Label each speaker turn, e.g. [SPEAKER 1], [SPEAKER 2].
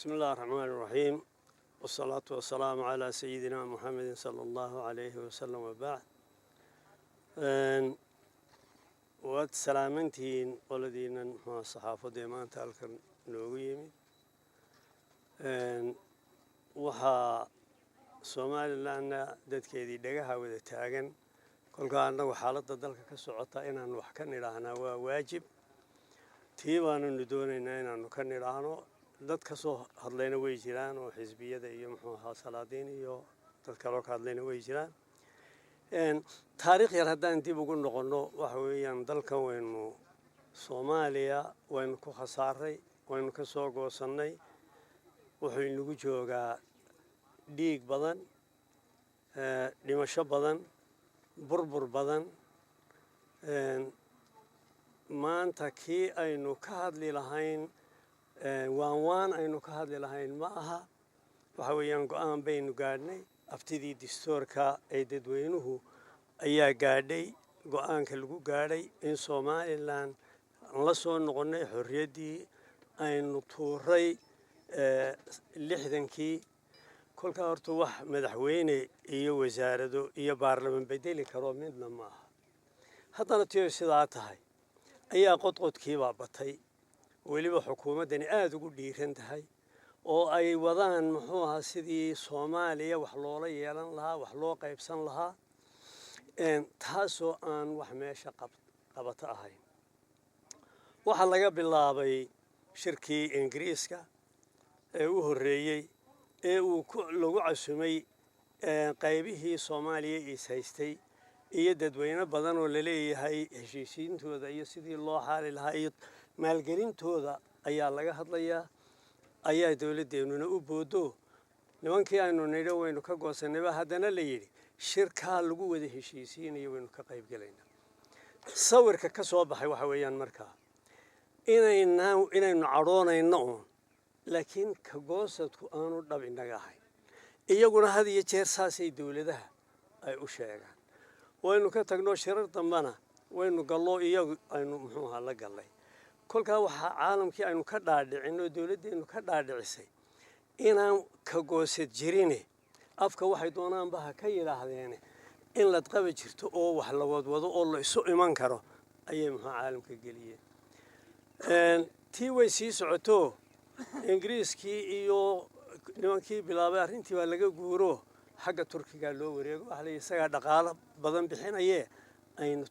[SPEAKER 1] بسم الله الرحمن الرحيم والصلاة والسلام على سيدنا محمد صلى الله عليه وسلم وبعد وسلامتين ولدينا مع الصحافة ديمان تالك نوغيمي وحا سومالي لأن دادكيدي دقاها ودا تاغن كلها أنه حالة دالك كسعوطا إنا نوحكن إلهنا واجب تيبانو ندونينا إنا نوكن إلهنا dad ka soo hadlayna way jiraan oo xisbiyada iyo muxuu ahaa salaadiin iyo dad kale oo ka hadlayna way jiraan taariikh yar haddaan dib ugu noqono waxa weeyaan dalkan waynu Soomaaliya waynu ku khasaaray waynu ka soo goosannay wuxuu inagu joogaa dhiig badan dhimasho badan burbur badan maanta kii aynu ka hadli lahayn waan aynu ka hadli lahayn ma aha waxa weeyaan go'aan baynu gaadhnay aftidii dastuurka ee dadweynuhu ayaa gaadhay go'aanka lagu gaadhay in Somaliland la soo noqonay xorriyadii aynu tuuray 60kii kolka horta wax madaxweyne iyo wasaarado iyo baarlamaan bedeli karo midna ma aha haddana tiyo sidaa tahay ayaa qodqodkii baa batay weliba xukuumadani aad ugu dhiiran tahay oo ay wadaan muxuu ahaa sidii Soomaaliya wax loola yeelan lahaa wax loo qaybsan lahaa taasoo aan wax meesha qabata ahayn waxa laga bilaabay shirkii Ingiriiska ee u horeeyay ee uu lagu casumay qaybihii Soomaaliya is haystay iyo dadweyne badan oo la leeyahay heshiisiintooda iyo sidii loo xaali lahaa iyo maalgelintooda ayaa laga hadlayaa ayaa dawladdeennuna u boodo nimankii aynu nidho waynu ka goosanayba haddana la yidhi shirkaa lagu wada heshiisiinayo waynu ka qayb gelaynaa sawirka ka soo baxay waxa weeyaan markaa inaynu cadhoonayno uun laakiin ka goosadku aanu dhab inaga ahayn iyaguna had iyo jeer saasay dawladaha ay u sheegaan waynu ka tagno shirar dambana waynu gallo iyagu aynu muxuu ahaa la gallay kolkaa waxaa caalamkii aynu ka dhaadhicinno dawladdeenu ka dhaadhicisay inaan ka goosad jirine afka waxay doonaanba ha ka yidhaahdeene in la qaba jirto oo wax la wadwado oo la isu iman karo ayay muxuu caalamka geliyeen tii way sii socoto ingiriiskii iyo nimankii bilaabay arrintii baa laga guuro xagga Turkiga loo wareego waxa la isaga dhaqaale badan bixinayee aynu